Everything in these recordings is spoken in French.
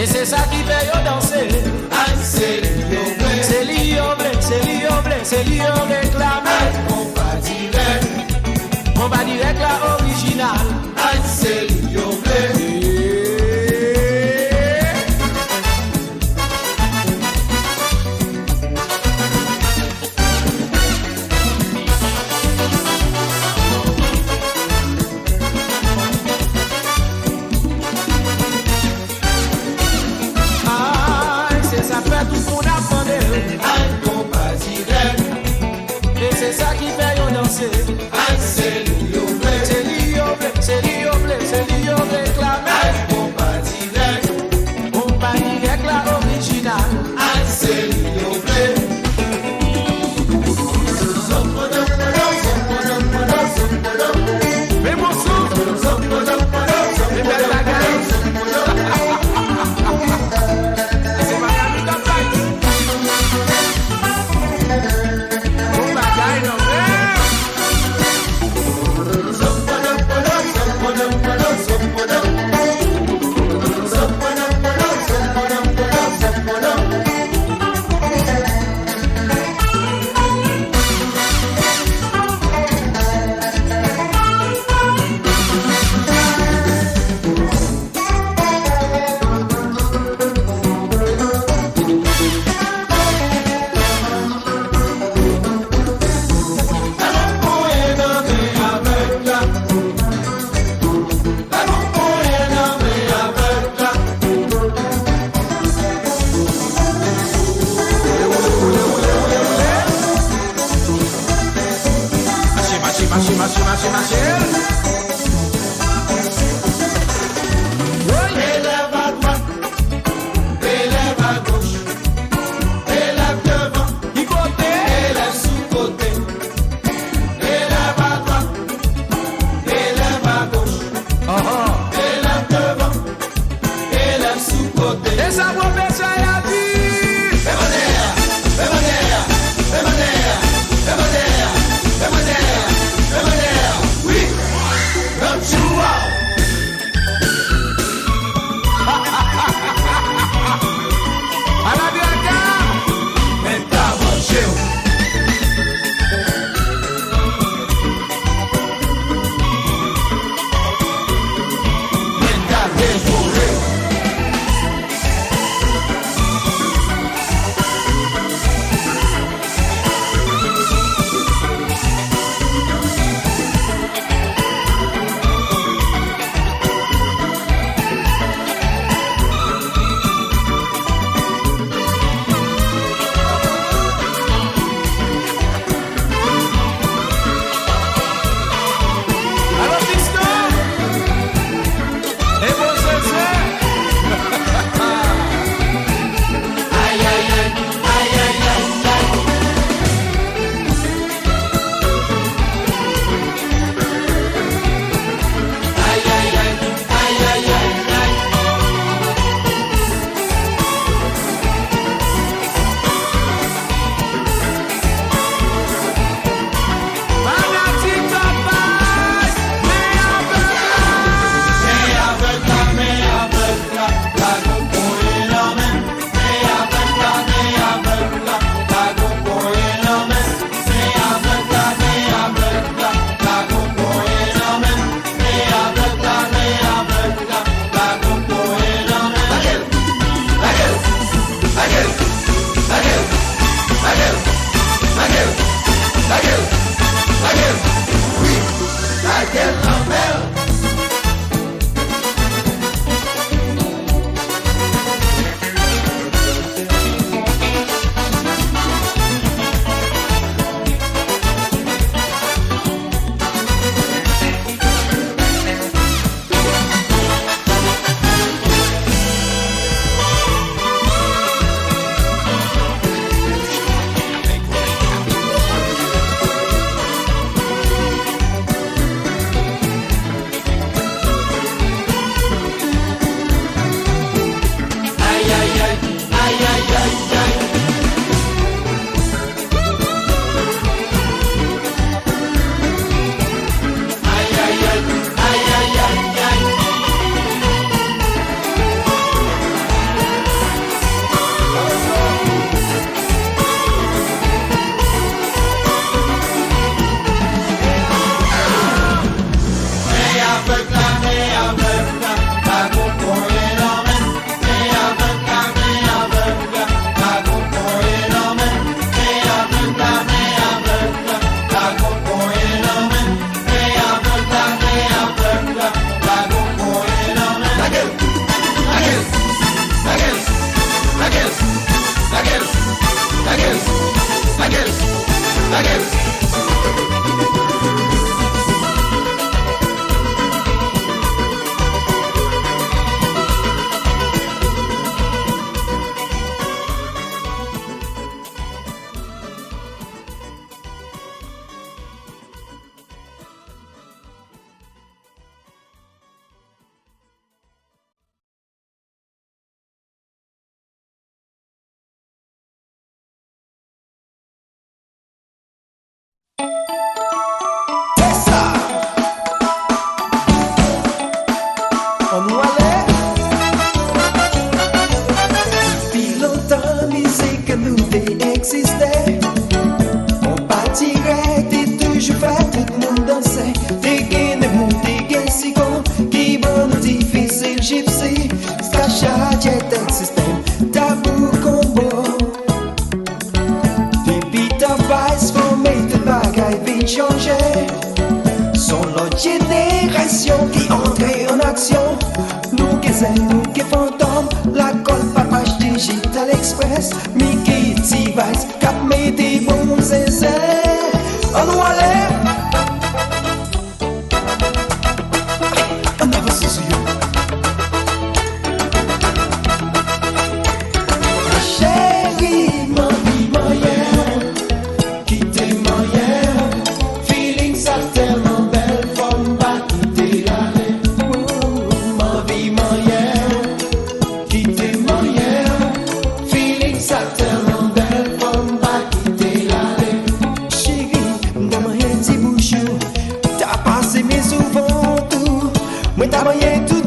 Et c'est ça qui fait yo danser. Aïe, c'est l'io blé. C'est l'io blé, c'est l'io blé, c'est l'io réclamé. Kompa direct. On va direct la originale. Aïe, c'est l'io blé. C'est ça qui fait yo danser. Aïe, c'est l'io blé. C'est l'io blé, c'est l'io blé, c'est l'io réclamé. Aïe, Kompa direct. On va direct la originale. Aïe, c'est l'io blé. Mais mon souffle, les belles bagailles. C'est ma famille comme ça. Élève à droite, élève à gauche, élève devant, élève sous côté, élève à droite, élève à gauche, élève devant, élève sous côté. Et ça va faire ça la vie. Oui, comme tu vois. À la Bianca. Mais t'as mangé. Mais t'as dévoré. gypsy, Stasha, jet system, tabou combo. Depuis ta vice, formé de bagaille, vite changé. Son l'autre génération qui entre en action. Nous qui sommes, nous qui fantômes, la colle papage digital express, Mickey T-Vice, cap des bons essais. On nous allait. On never see you. Chérie, ma vie, moyenne, quitter moyenne, feeling ça tellement belle, forme pas quitter la ma vie, moyenne, quitter moyenne, feeling ça tellement belle, forme pas quitter la chérie, dans ma haine, c'est bouchou, t'as passé mes souvent tout, moi t'as moyen tout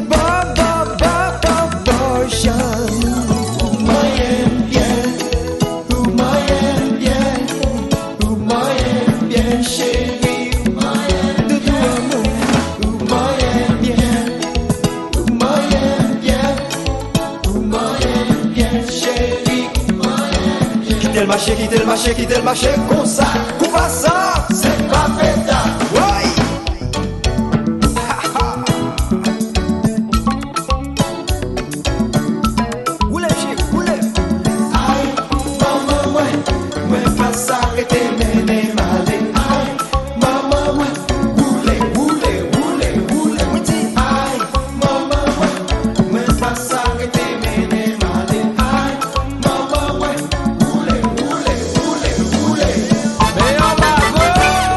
quitter le marché, comme ça, ou pas ça, c'est pas pétard. Oui. Oulé, oulé. Aïe, maman, ouais, pas s'arrêter, mais malé. Aïe, maman, ouais, oulé. Aïe, maman, ouais, pas s'arrêter, mais malé. Aïe, maman, ouais, oulé. Mais on va voir.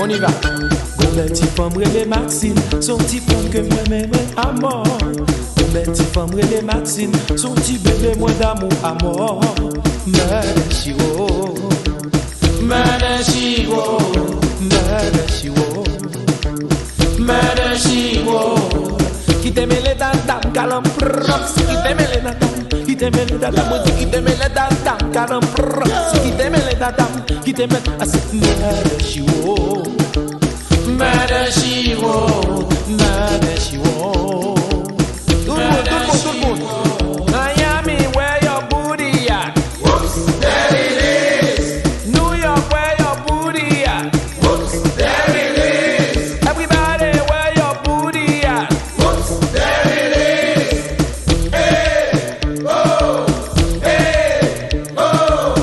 On y va. Bon ben ti femme relé Maxine, son petit femme que moi même à mort. Bon ben ti femme relé Maxine, son petit bébé moi d'amour à mort. Murder she wrote, murder she wrote, murder she wrote, murder she wrote. Qui t'aime les dames, calam prox. Qui t'aime les dames, qui t'aime les dames, qui t'aime les dames, calam prox. Qui t'aime les dames, qui t'aime. I said murder she wrote, murder she wrote, murder she wrote. Tout le monde. Miami, where your booty at? Whoops, there it is. New York, where your booty at? Whoops, there it is. Everybody, where your booty at? Whoops, there it is. Hey, oh, hey, oh,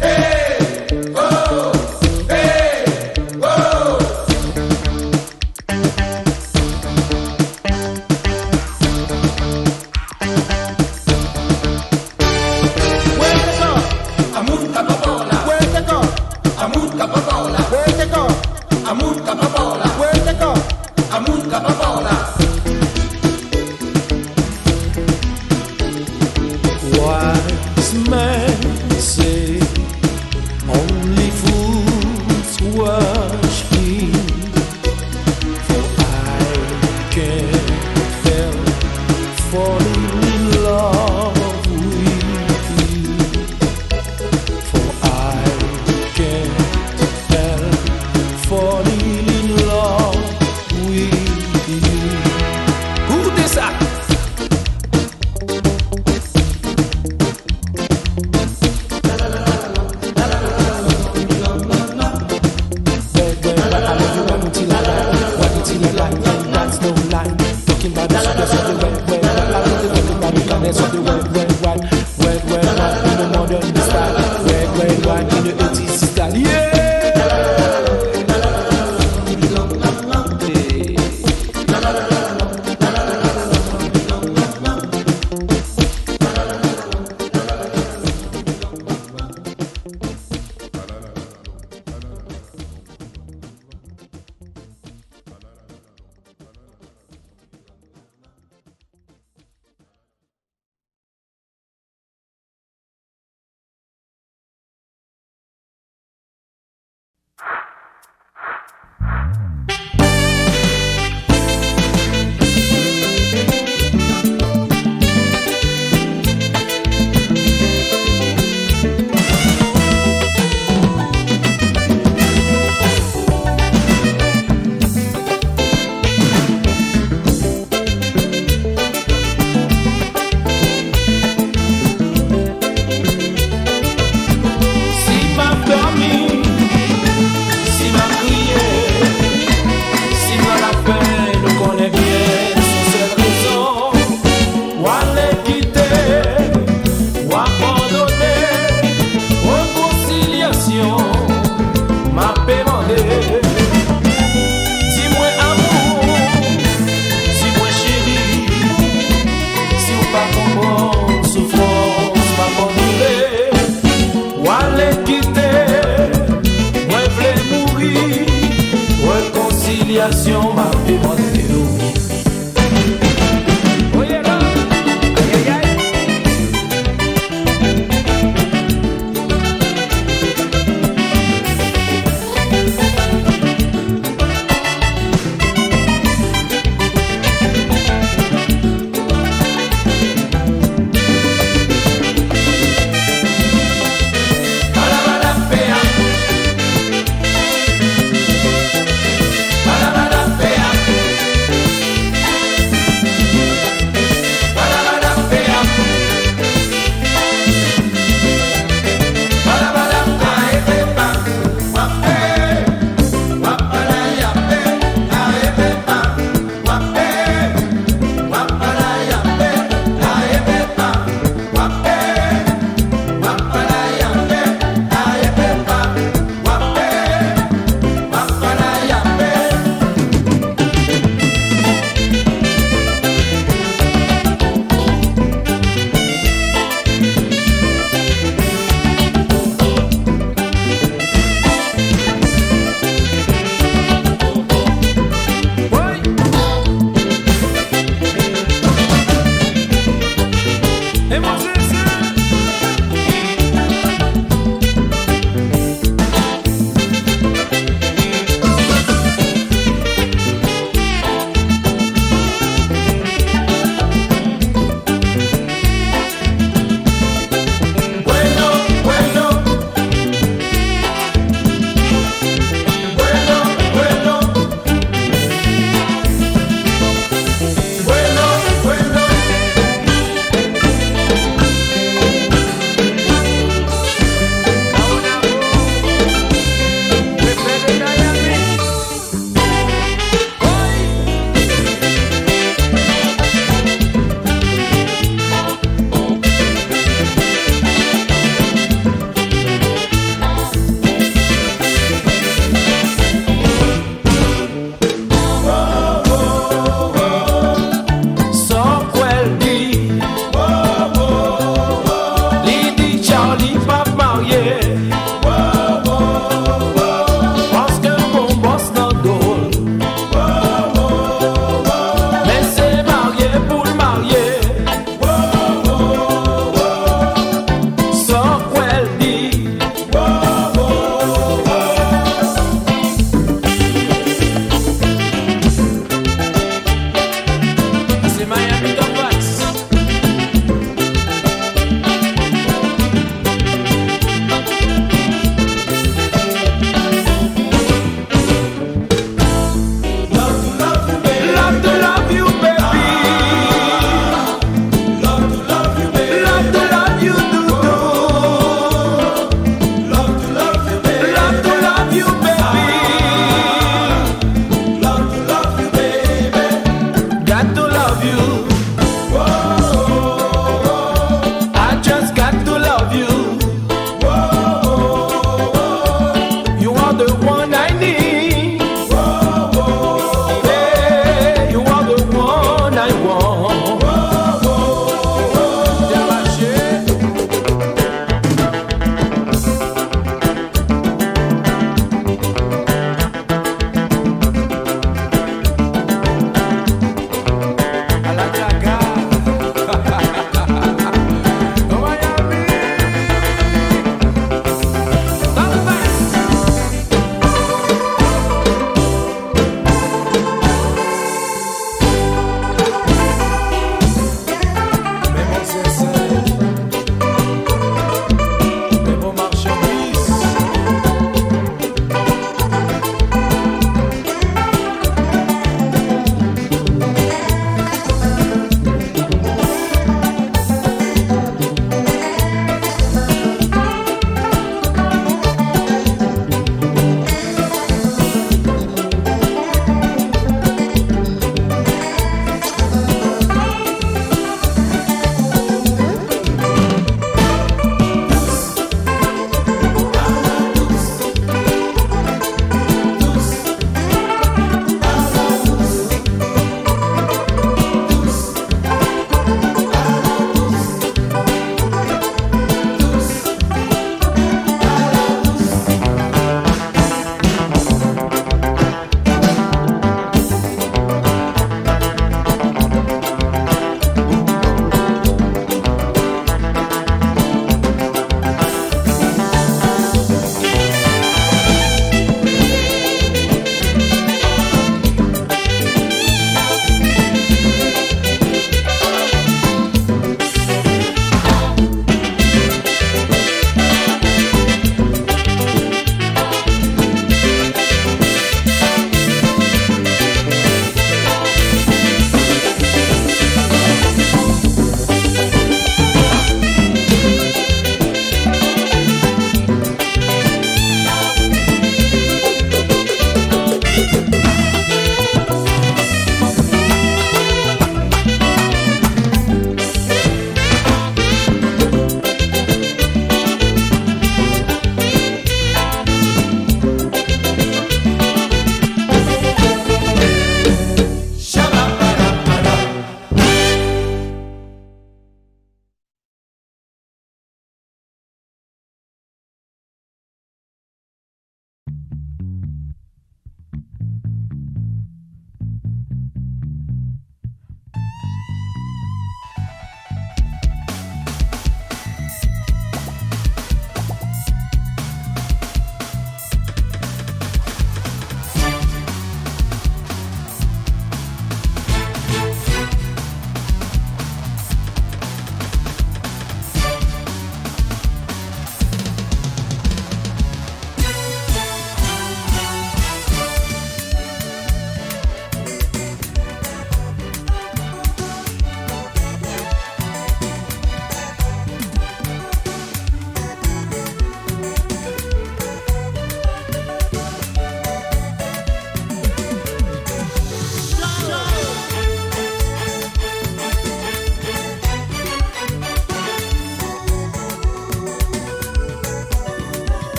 hey, oh, hey, oh. Where they go? Amunta papola, Where they go? amunta papola, Where they go? amunta papola, Where they go? amunta papola. Wise men say only fools wash clean, for I can't help falling in love with you, for I can't help falling in love with you. Who this up? That's no lie. Talking about the success of the web, talking about the kindness of the web, in the modern style, in the 80s style. Yeah. c'est Miami Compass.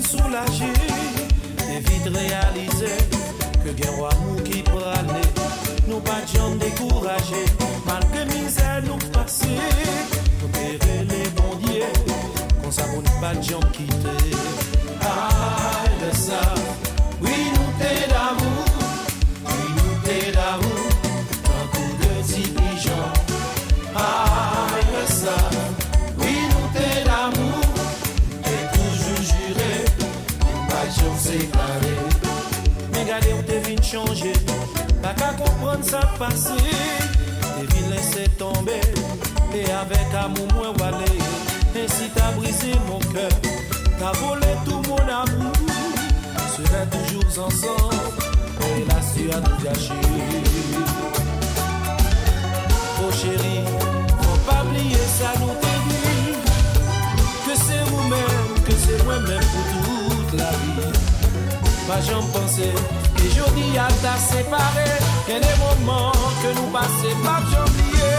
soulagé, et vite réalisé que gen roi nous qui pralé, nous pas jamais découragé, malgré misère nous passé, nous terrer les bons dieux, qu'on s'abonne pas jamais quitter. Ah, de ça, oui nous t'es d'amour, oui nous t'es d'amour, un coup de petit pigeon. Ah, de ça, oui nous t'es d'amour. Séparé. Mais regardez où t'es venu changer. Pas qu'à comprendre ça passé. Et puis laisser tomber. Et avec amour, moi, walé. Ainsi t'as brisé mon cœur. T'as volé tout mon amour. Serait toujours ensemble. Et là, tu as tout gâché. Oh chérie, faut pas oublier ça, nous t'ai dit. Que c'est vous-même, que c'est moi-même pour toute la vie. Pas j'en pensais, et aujourd'hui à t'a séparé. Qu'il y a des moments que nous passons, pas j'en oublier.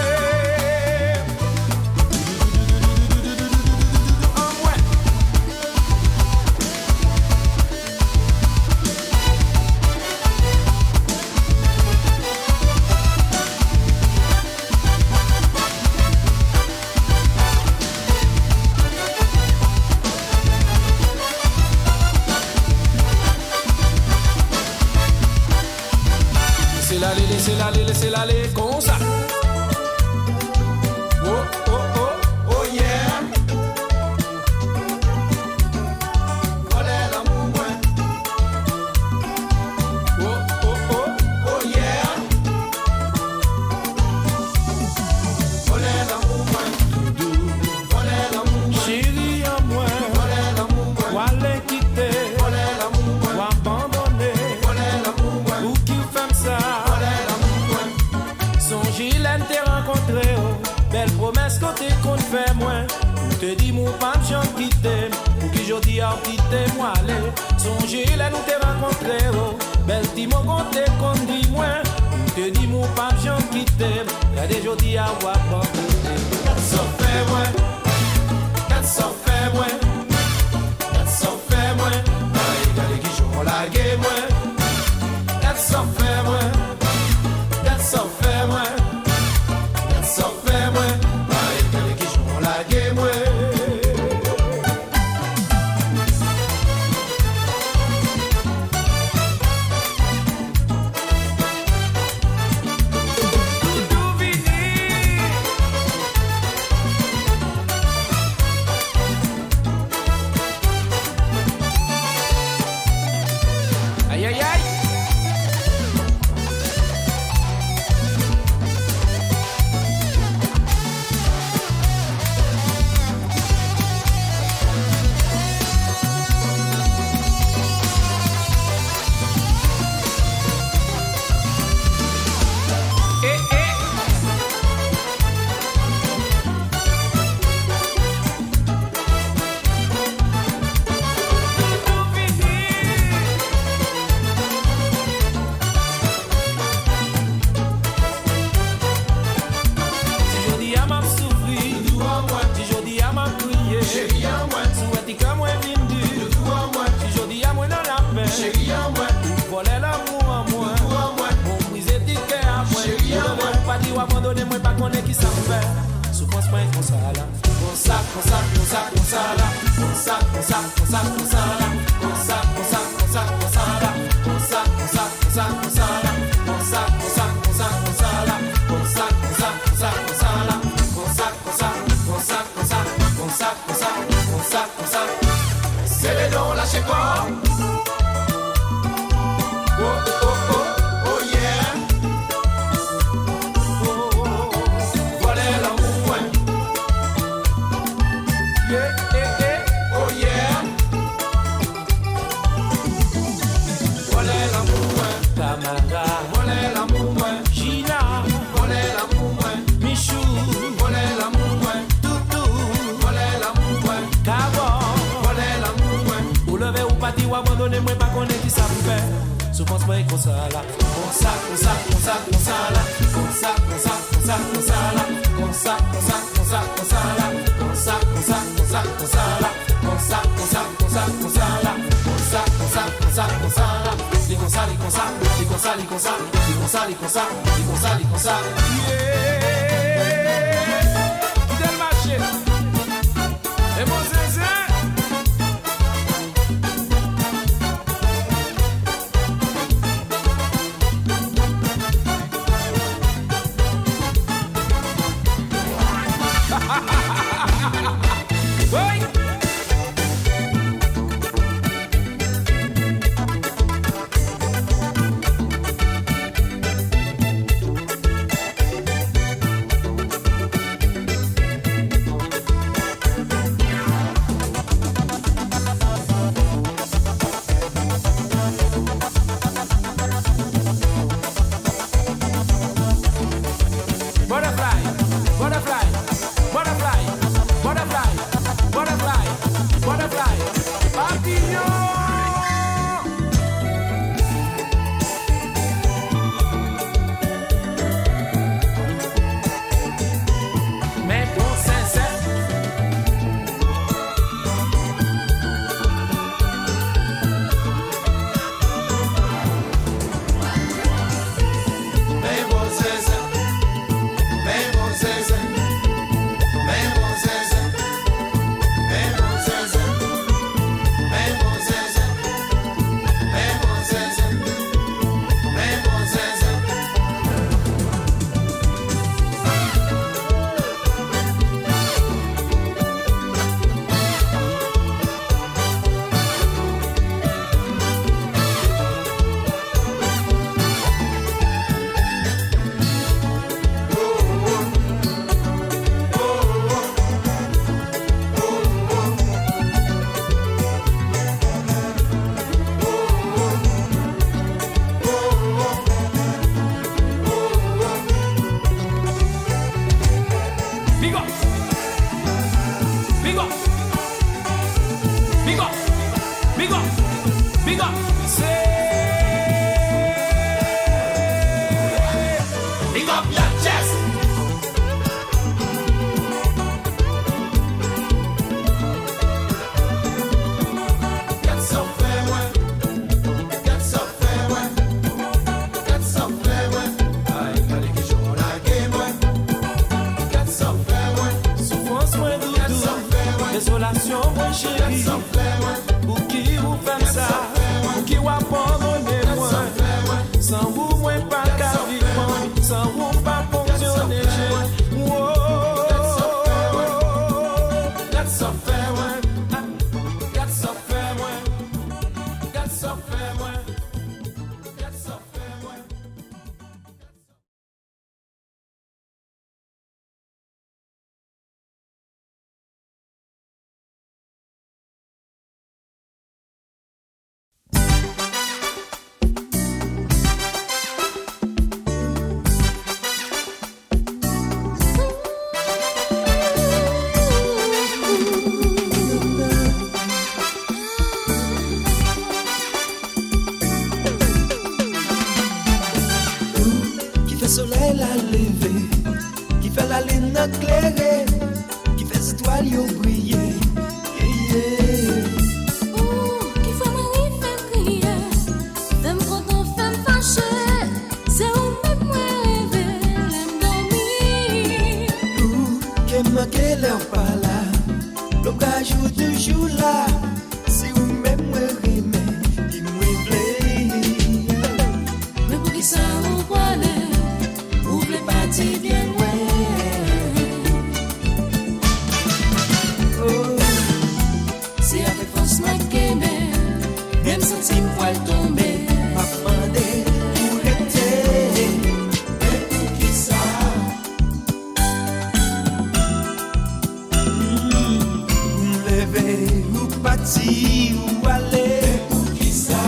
Laissez-la aller comme ça. Oh, oh, oh, oh yeah. Voilà l'amour, moi. Oh, oh, oh, oh yeah. Voilà l'amour, moi. Voilà l'amour, moi. Chérie à moi. Voilà l'amour, moi. Voilà quitter. Voilà l'amour, moi. Abandonner. Voilà l'amour, moi. Ou qui fait ça. Gilène t'es rencontré, oh. Belle promesse quand t'es qu'on fait moins. Te dis mon pape j'en quitte. Pour qui je dis à quitter moi aller. Son Gilène nous t'es rencontré, oh. Belle timo quand t'es qu'on dit moins. Te dis mon pape j'en quitte. Y'a des jours dis à voir pas. Ça fait moins. Ça fait moins. Ça fait moins. Y'a des qui jouent la game moins. Ça fait moins. Ça fait moins. Ça fait moins, pas étonné qu'ils jouent la game, ouais. Tout fini. Aïe, aïe, aïe. Chérie à moi, voler l'amour en moi. Mon brise étiquette à moi. Chérie à moi, pas dire abandonner moi, pas connaître qui ça me fait. Souffrance pas comme ça là. Comme ça, comme ça, comme ça, comme ça là. Comme ça, comme ça, comme ça, comme ça là. Comme ça, comme ça, comme ça, comme ça là. Comme ça, comme ça, comme ça, comme ça là. Comme ça, comme ça, comme ça, comme ça là. Comme ça, comme ça, comme ça, comme ça là. Comme ça, comme ça, comme ça, comme ça, comme ça, comme ça, comme ça, comme ça. C'est les dons, lâchez pas. Oh, oh, oh, oh yeah. Oh, oh, oh. Voilà l'amour, ouais. Yeah, yeah, yeah. Oh yeah. Voilà l'amour, ouais. Tamara. Voilà l'amour, ouais. Gina. Voilà l'amour, ouais. Michou. Voilà l'amour, ouais. Toutou. Voilà l'amour, ouais. Cabo. Voilà l'amour, ouais. Ou lever ou partir ou abandonner, moi pas connaître qui ça me fait. Souffrance pas comme ça là. Comme ça, comme ça, comme ça, comme ça là. Comme ça, comme ça, comme ça, comme ça là. Comme ça, comme ça, comme ça, comme ça là. Comme ça, comme ça, comme ça, comme ça là. Comme ça, comme ça, comme ça, comme ça là. Comme ça, comme ça, comme ça, comme ça là. Les comme ça, les comme ça, les comme ça, les comme ça, les comme ça, les comme ça, les comme ça, les comme ça. Yeah. Quittez le marché. Et mon zézé. chérie. Pour qui vous faites ça? Pour qui vous abandonnez moi? Sans vous, moi pas qu'à vivre. Sans vous, pas fonctionner. That's so fair, ouais. That's so fair, ouais. That's so fair, ouais. That's so fair, ouais. Soleil la levé, qui fait la lune éclairée, qui fait les étoiles yo briller. Qui fait mourir, fait crier, fait me content, fait me fâcher. C'est où même moi rêver, l'aime dormir. Qui manque l'air pas là, l'occasion toujours là. C'est où même moi rêver, qui me plaît. Mais pour qui ça vous parle? Ouvre parti bien loin. Oh, c'est avec force ma qu'aimer, même senti poil tomber. m'a demandé où était, mais pour qui ça? Où lever, où partir, où aller, pour qui ça?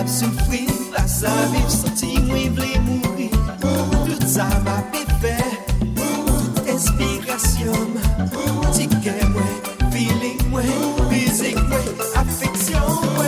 Souffrir, la salive sorti, moi v'lais mourir. Tout ça m'a fait, toute inspiration. Ticket, moi, feeling, moi, musique, moi, affection, moi.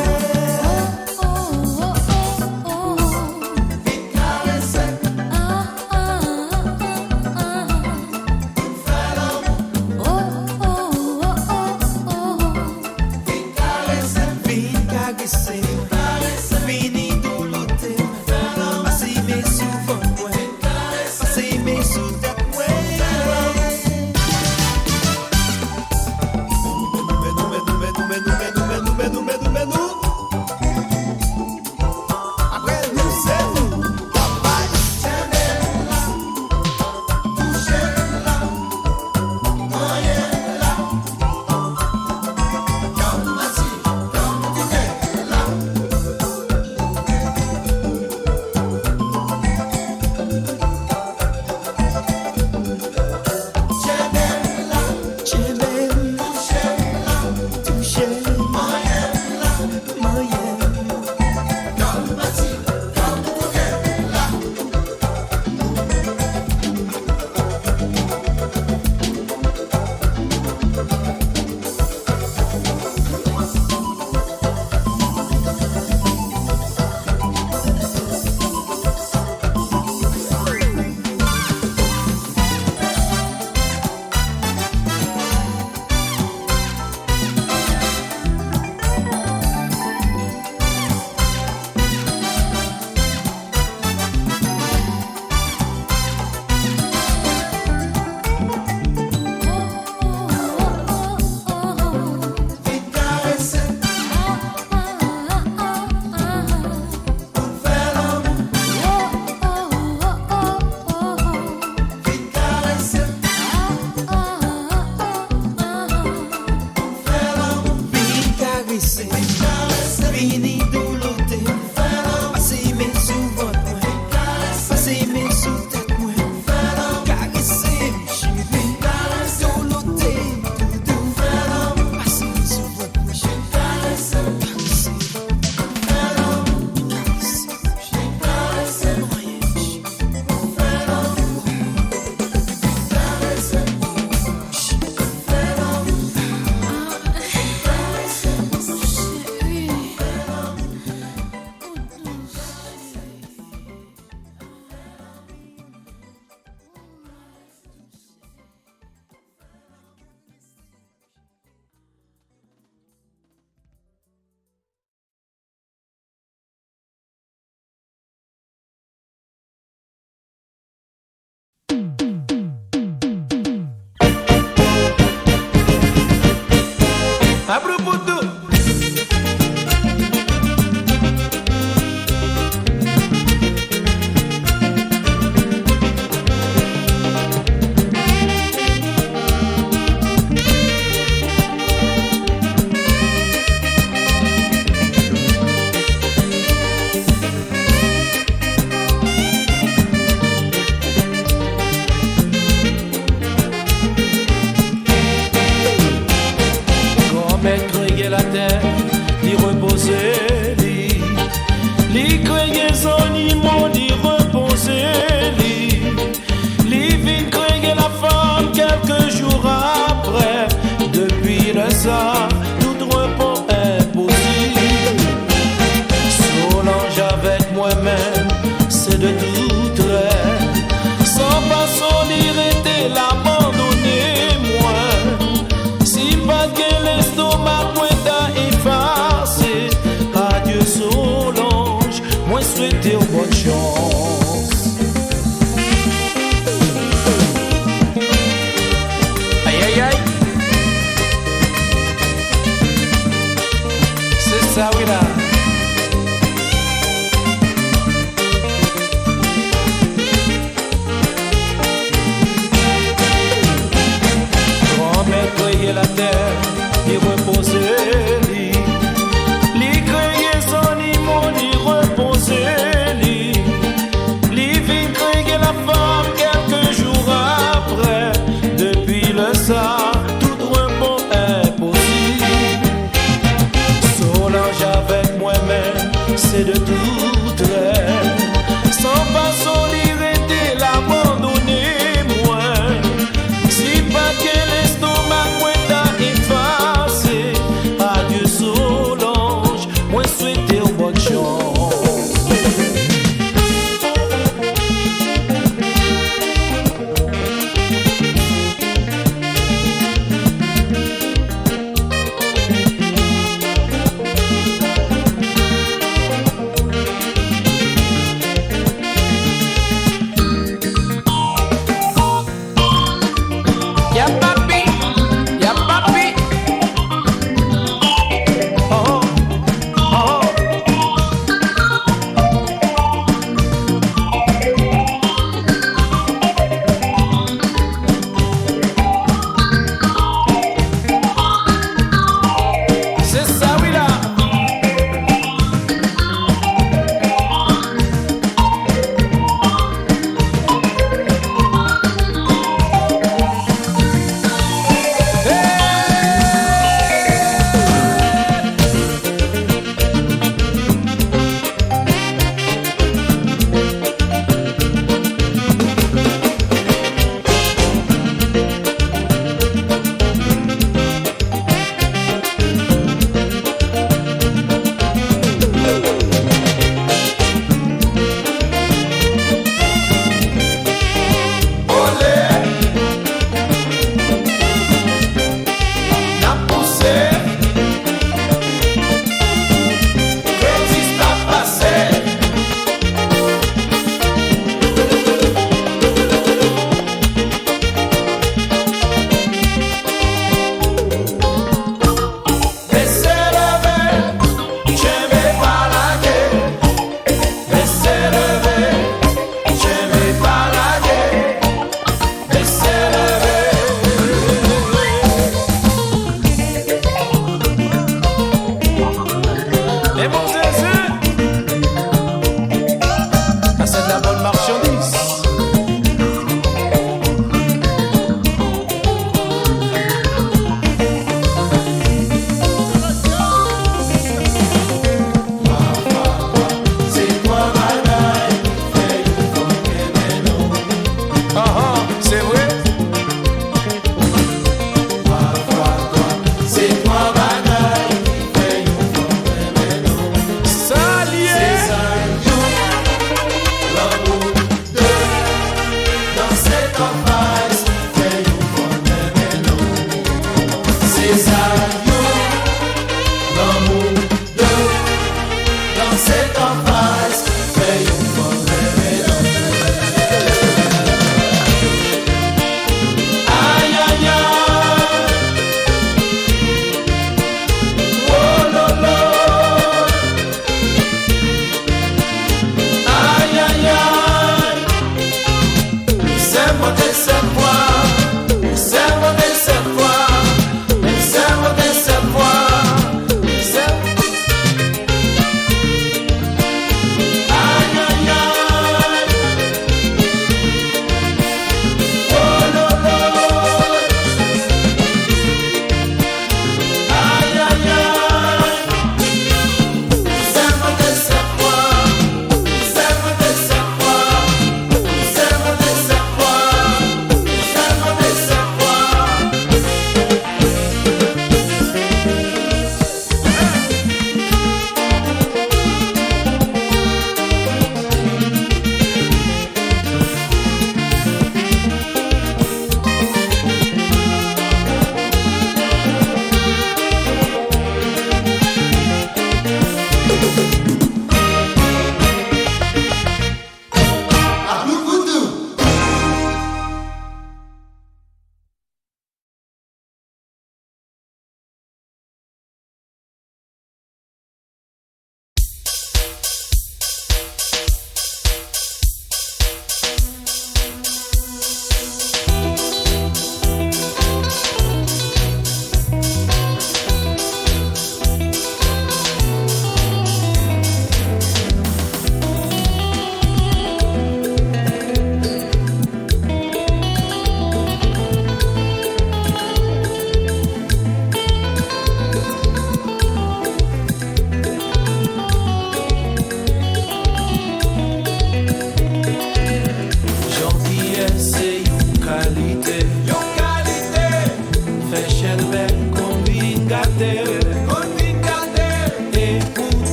Vini douloté, passez mes sous votre moi, passez mes sous tête moi, caressez mes chéris, douloté, doudou, passez mes sous votre moi, caressez, à propos de la terre, d'y reposer, l'y créer son animaux, d'y reposer, l'y vient créer la femme quelques jours après. Depuis le ça, tout repos impossible. Solange avec moi-même, c'est de tout trait. Sans façon d'y rester, l'abandonner, moi. Si pas que l'estomac, moi, effacé. Adieu Solange, moi souhaiter une bonne chance. Aïe aïe aïe. C'est ça oui là. Grand-mère créer la terre et reposer. Ça, tout repos impossible. Solange avec moi-même, c'est de tout trait. Sans façon d'y rester, l'abandonner, moi. Si pas que l'estomac, moi, t'a effacé. Adieu Solange, moi souhaiter une bonne chance.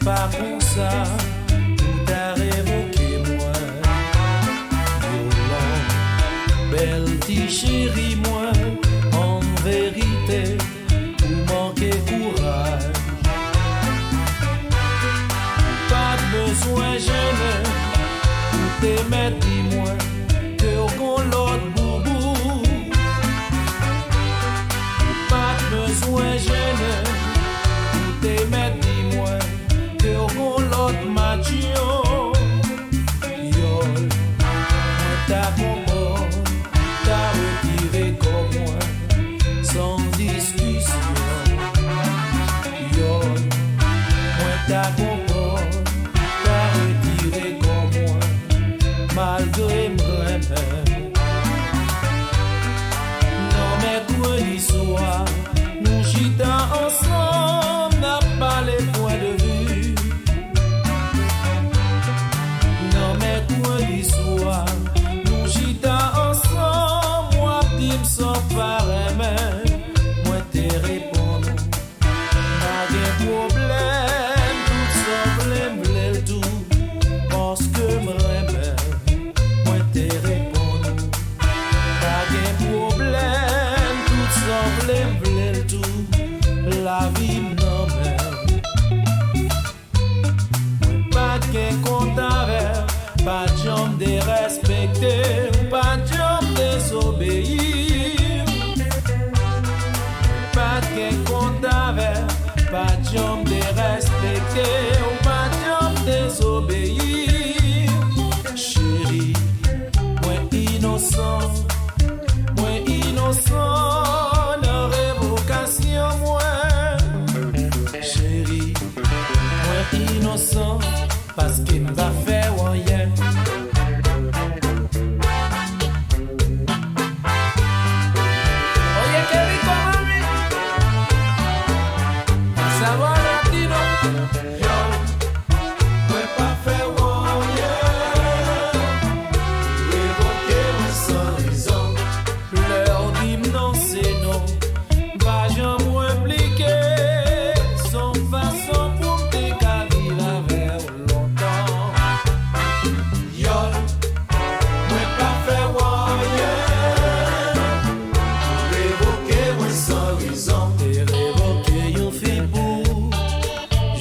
pas pour ça, ou t'as révoqué moi. Violent, belle petite chérie moi, en vérité, ou manquer courage. Pas besoin jeune, ou t'aimer dis-moi, que au l'autre boubou. Pas besoin jeune, ou t'aimer dis-moi, que au l'autre macho. Yo, moi ta compo, t'as retiré comme moi, sans discussion. Yo, moi ta compo, t'as retiré comme moi, malgré moi-même. Non mais mercredi soir, nous chita ensemble, n'a pas les points de vue. Non mais mercredi soir, nous chita ensemble, moi dis m'sens pareil, moi t'ai répondu, pas de problème, tout semble tout, parce que m'aime, moi t'ai répondu, pas de problème, tout semble tout, la vie non même, pas de compte avec, pas de jambe de respecter, pas de jambe désobéir, pas de compte avec, pas de jambe de respecter, pas de jambe désobéir. Chérie, moi innocent, dans révocation moi. Chérie, moi innocent, parce qu'il m'a fait rien. Oye, que rico mami, ça va latino. Yo, moi pas fait rien, révoquer sans raison. Leur dit non c'est non, va jamais impliquer, sans façon pour te caler avec longtemps. Yo, moi pas fait rien, révoquer sans raison. Et révoquer yon fille pour,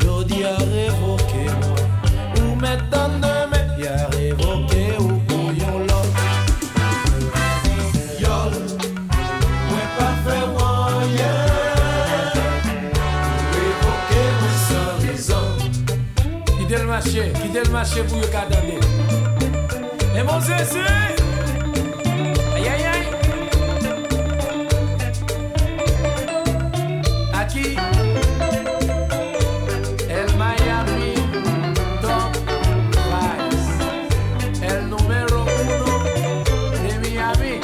jodi a révoqué moi, ou maintenant demain, y'a révoqué ou pour yon l'autre. Yo, moi pas fait rien, révoquer sans raison. Quittez le marché pour yon kadande. Et mon zézé, aïe aïe aïe. Aquí, el Miami Top Price, el número 1 de Miami.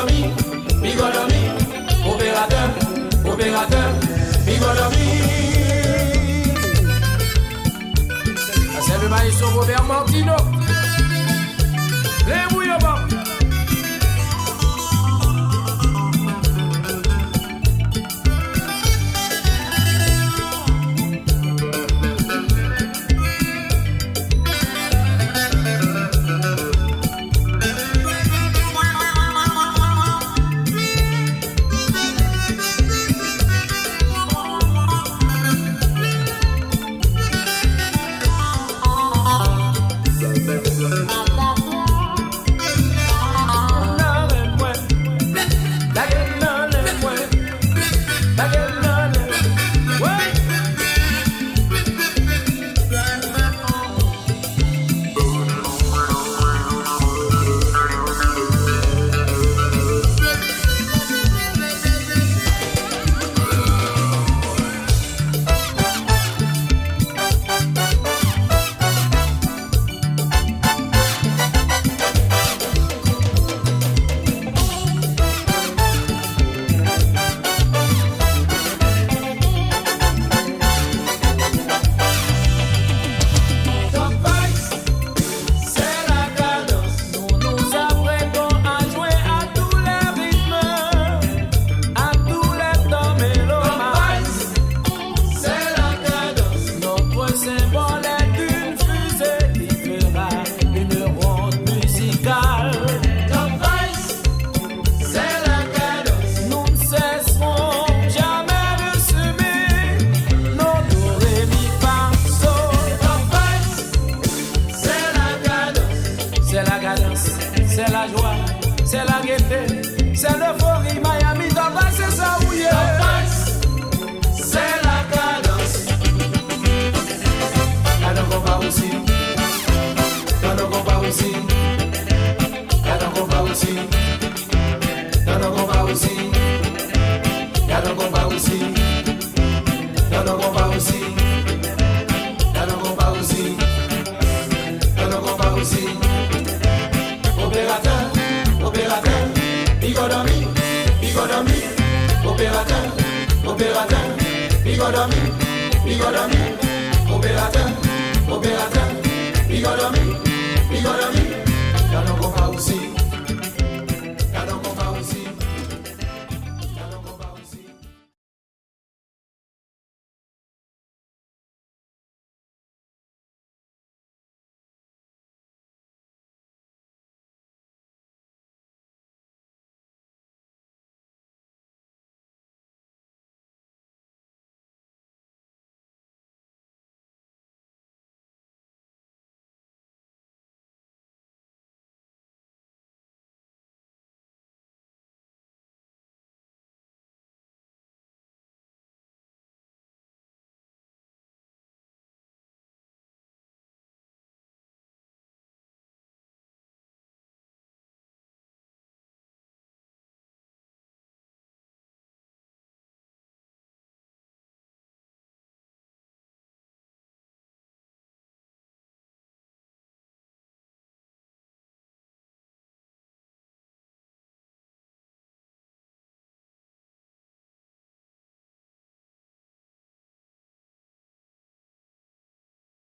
dormir, opérateur, opérateur, bigo dormir. C'est le maestro Robert Martino. Les bouillons bas. C'est la joie, c'est la gaieté, c'est l'euphorie. Miami, Dubaï, c'est ça où il est. C'est la cadence. Y'a donc Kompa aussi. Y'a donc Kompa aussi. Y'a donc Kompa aussi. Y'a donc Kompa aussi. Y'a donc Kompa aussi. Y'a donc Kompa aussi. Y'a donc Kompa aussi. Y'a donc Kompa aussi. Opérateur, opérateur, bigodomi, bigodomi, opérateur, opérateur, bigodomi, bigodomi, opérateur, opérateur, bigodomi, bigodomi, y'a donc Kompa aussi.